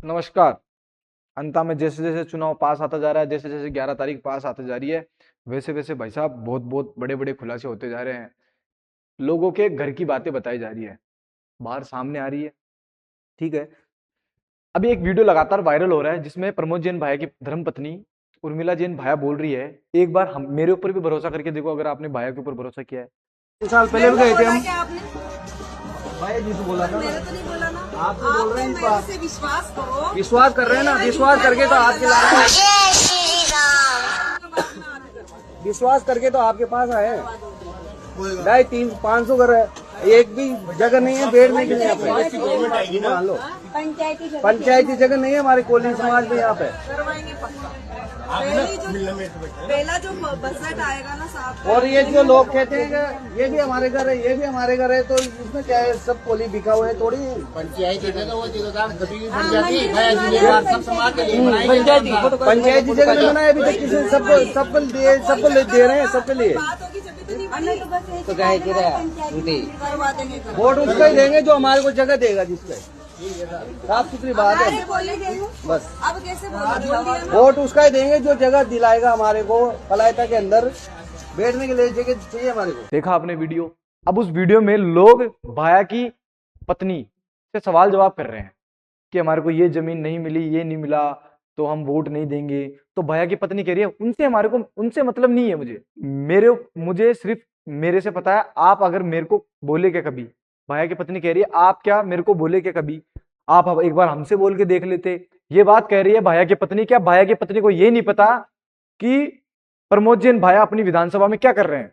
नमस्कार। अंता में जैसे जैसे चुनाव पास आता जा रहा है, जैसे जैसे 11 तारीख पास आते जा रही है, वैसे वैसे भाई साहब बहुत बहुत बड़े बड़े खुलासे होते जा रहे हैं। लोगों के घर की बातें बताई जा रही है, बाहर सामने आ रही है। ठीक है। अभी एक वीडियो लगातार वायरल हो रहा है जिसमें प्रमोद जैन भाया की धर्मपत्नी उर्मिला जैन भाया बोल रही है, एक बार हम मेरे ऊपर भी भरोसा करके देखो अगर आपने भाया के ऊपर भरोसा किया है। 2 साल पहले भी गए थे हम। क्या आपने? भाई जी तो बोला था मैंने तो नहीं बोला ना। आप तो बोल रहे हैं इस बात। मेरे से विश्वास करो। विश्वास कर रहे हैं ना, विश्वास करके तो आपके विश्वास करके तो आपके पास आए। 250-300-500 घर है, एक भी जगह नहीं है बैठने के लिए। मान लो पंचायती जगह नहीं है हमारी कोली समाज में यहाँ पे। करवाएंगे पक्का। पहला जो बजट आएगा ना साहब। और ये जो लोग कहते हैं कि ये भी हमारे घर है, ये भी हमारे घर है, तो इसमें क्या है, सब कोली बिका हुआ है थोड़ी। पंचायती जगह वो पंचायती जगह नहीं बनाए अभी तक किसी। सबको दे रहे हैं, सबके लिए। बात होगी जब भी तो नहीं बनी। तो क्या करवा देंगे। वोट उसको ही देंगे जो हमारे को जगह देगा, जिसपे साफ सुथरी बात है। बस अब कैसे बोल वोट उसका ही देंगे जो जगह दिलाएगा हमारे को। पलायता के अंदर बैठने के लिए जगह चाहिए हमारे को। देखा आपने वीडियो। अब उस वीडियो में लोग भाया की पत्नी से सवाल जवाब कर रहे हैं कि हमारे को ये जमीन नहीं मिली, ये नहीं मिला, तो हम वोट नहीं देंगे। तो भैया की पत्नी कह रही है उनसे हमारे को उनसे मतलब नहीं है, मुझे सिर्फ मेरे से पता है। आप अगर मेरे को बोले क्या कभी, भैया की पत्नी कह रही है आप क्या मेरे को बोले क्या कभी, आप अब एक बार हमसे बोल के देख लेते। ये बात कह रही है भैया की पत्नी। क्या भैया की पत्नी को ये नहीं पता कि प्रमोद जैन भाया अपनी विधानसभा में क्या कर रहे हैं?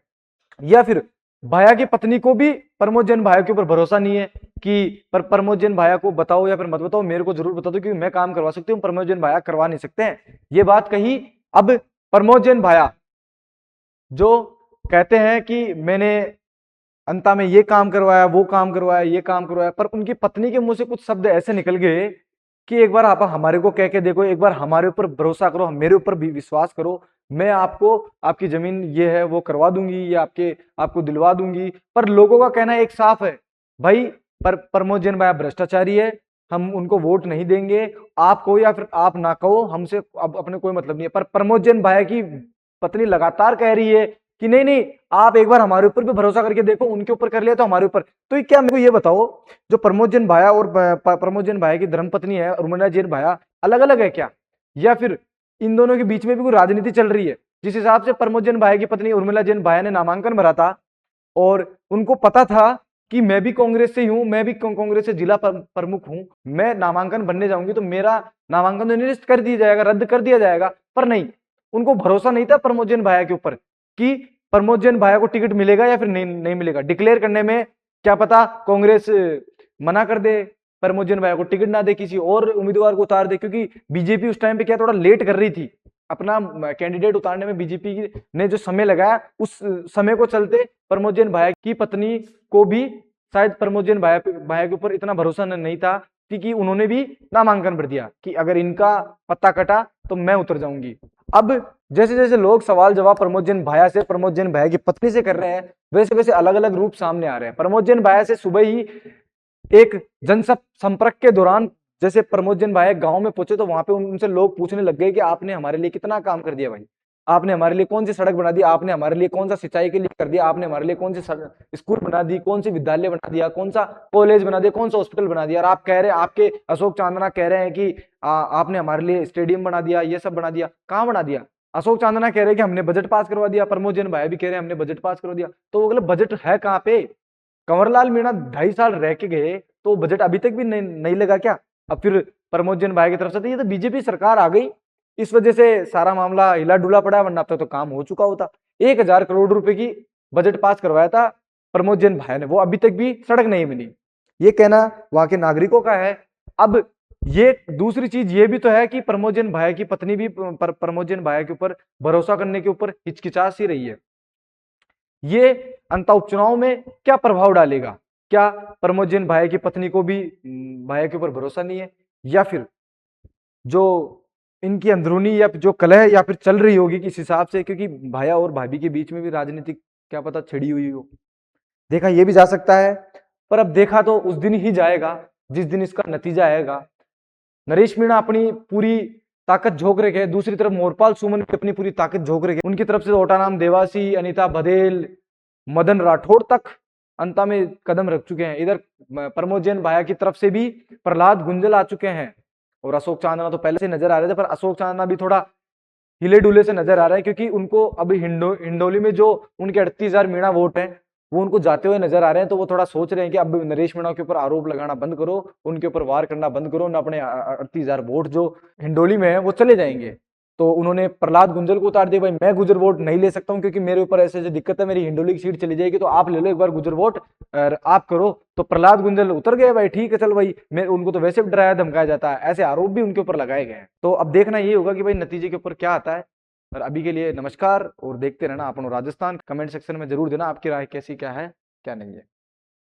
या फिर भाया की पत्नी को भी प्रमोद जैन भाया के ऊपर भरोसा नहीं है कि प्रमोद जैन भाया को बताओ या फिर मत बताओ, मेरे को जरूर बता दो क्योंकि मैं काम करवा सकती हूँ, प्रमोद जैन भाया करवा नहीं सकते हैं। ये बात कही। अब प्रमोद जैन भाया जो कहते हैं कि मैंने अंता में ये काम करवाया, वो काम करवाया, ये काम करवाया, पर उनकी पत्नी के मुंह से कुछ शब्द ऐसे निकल गए कि एक बार आप हमारे को कह के देखो, एक बार हमारे ऊपर भरोसा करो, मेरे ऊपर भी विश्वास करो, मैं आपको आपकी जमीन ये है वो करवा दूंगी, ये आपको दिलवा दूंगी। पर लोगों का कहना एक साफ है भाई, पर प्रमोद जैन भाई भ्रष्टाचारी है, हम उनको वोट नहीं देंगे। आप कहो या फिर आप ना कहो, हमसे अब अपने कोई मतलब नहीं है। पर प्रमोद जैन भाई की पत्नी लगातार कह रही है कि नहीं नहीं, आप एक बार हमारे ऊपर भी भरोसा करके देखो, उनके ऊपर कर लिया तो हमारे ऊपर। तो क्या मेरे को ये बताओ, जो प्रमोद जैन भाया और प्रमोद जैन भाया की धर्मपत्नी है उर्मिला जैन भाया, अलग अलग है क्या? या फिर इन दोनों के बीच में भी कोई राजनीति चल रही है? जिस हिसाब से प्रमोद जैन भाया की पत्नी उर्मिला जैन भाया ने नामांकन भरा था और उनको पता था कि मैं भी कांग्रेस से ही हूं, मैं भी कांग्रेस से जिला प्रमुख हूं, मैं नामांकन बनने जाऊंगी तो मेरा नामांकन तो निरस्त कर दिया जाएगा, रद्द कर दिया जाएगा। पर नहीं, उनको भरोसा नहीं था प्रमोद जैन भाया के ऊपर कि प्रमोद जैन भाया को टिकट मिलेगा या फिर नहीं मिलेगा। डिक्लेयर करने में क्या पता कांग्रेस मना कर दे, प्रमोद जैन भाया को टिकट ना दे, किसी और उम्मीदवार को उतार दे, क्योंकि बीजेपी उस टाइम पे क्या थोड़ा लेट कर रही थी अपना कैंडिडेट उतारने में। बीजेपी ने जो समय लगाया उस समय को चलते प्रमोद जैन भाया की पत्नी को भी शायद प्रमोद जैन भाया के ऊपर इतना भरोसा नहीं था कि उन्होंने भी नामांकन भर दिया कि अगर इनका पत्ता कटा तो मैं उतर जाऊंगी। अब जैसे जैसे लोग सवाल जवाब प्रमोद जैन भाया से, प्रमोद जैन भाया की पत्नी से कर रहे हैं, वैसे वैसे अलग अलग रूप सामने आ रहे हैं। प्रमोद जैन भाया से सुबह ही एक जनसंपर्क के दौरान जैसे प्रमोद जैन भाई गांव में पहुंचे तो वहां पे उनसे लोग पूछने लग गए कि आपने हमारे लिए कितना काम कर दिया भाई, आपने हमारे लिए कौन सी सड़क बना दी, आपने हमारे लिए कौन सा सिंचाई के लिए कर दिया, आपने हमारे लिए कौन सी स्कूल बना दी, कौन सी विद्यालय बना दिया, कौन सा कॉलेज बना दिया, कौन सा हॉस्पिटल बना दिया। और आप कह रहे हैं, आपके अशोक चांदना कह रहे हैं कि आपने हमारे लिए स्टेडियम बना दिया, ये सब बना दिया। कहाँ बना दिया? अशोक चांदना कह रहे हैं कि हमने बजट पास करवा दिया, प्रमोद जैन भाई भी कह रहे हैं हमने बजट पास करवा दिया। तो वो बजट है कहाँ पे? कंवरलाल मीणा 2.5 साल रह के गए तो बजट अभी तक भी नहीं लगा क्या? अब फिर प्रमोद जैन भाई की तरफ से तो ये तो बीजेपी सरकार आ गई, इस वजह से सारा मामला हिला डुला पड़ा, वरना अब तक तो काम हो चुका होता। 1,000 करोड़ रुपए की बजट पास करवाया था प्रमोद जैन भाई ने, वो अभी तक भी सड़क नहीं मिली। ये कहना वहां के नागरिकों का है। अब ये दूसरी चीज ये भी तो है कि प्रमोद जैन भाई की पत्नी भी प्रमोद जैन भाई के ऊपर भरोसा करने के ऊपर हिचकिचा सी रही है। ये अंतर उपचुनाव में क्या प्रभाव डालेगा? क्या प्रमोद जैन भाई की पत्नी को भी भाई के ऊपर भरोसा नहीं है, या फिर जो इनकी अंदरूनी या जो कलह या फिर चल रही होगी किस हिसाब से, क्योंकि भाया और भाभी के बीच में भी राजनीतिक क्या पता छिड़ी हुई हो, देखा ये भी जा सकता है। पर अब देखा तो उस दिन ही जाएगा जिस दिन इसका नतीजा आएगा। नरेश मीणा अपनी पूरी ताकत झोंक रखे हैं, दूसरी तरफ मोरपाल सुमन भी अपनी पूरी ताकत झोंक रखे हैं। उनकी तरफ से ओटानाम देवासी, अनीता बघेल, मदन राठौड़ तक अंता में कदम रख चुके हैं। इधर प्रमोद जैन भाया की तरफ से भी प्रहलाद गुंजल आ चुके हैं और अशोक चांदना तो पहले से नजर आ रहे थे, पर अशोक चांदना भी थोड़ा हिले डुले से नजर आ रहा है क्योंकि उनको अभी हिंडोली में जो उनके 38,000 मीणा वोट हैं वो उनको जाते हुए नजर आ रहे हैं। तो वो थोड़ा सोच रहे हैं कि अब नरेश मीणा के ऊपर आरोप लगाना बंद करो, उनके ऊपर वार करना बंद करो, ना अपने 38,000 वोट जो हिंडोली में है वो चले जाएंगे। तो उन्होंने प्रहलाद गुंजल को उतार दिया, भाई मैं गुजर वोट नहीं ले सकता हूँ क्योंकि मेरे ऊपर ऐसे ऐसे दिक्कत है, मेरी हिंडोली की सीट चली जाएगी, तो आप ले लो एक बार गुजर वोट और आप करो। तो प्रहलाद गुंजल उतर गए, भाई ठीक है चल भाई, मैं उनको तो वैसे भी डराया धमकाया जाता है, ऐसे आरोप भी उनके ऊपर लगाए गए हैं। तो अब देखना ये होगा कि भाई नतीजे के ऊपर क्या आता है। और अभी के लिए नमस्कार और देखते रहना अपन राजस्थान। कमेंट सेक्शन में जरूर देना आपकी राय कैसी क्या है क्या नहीं है।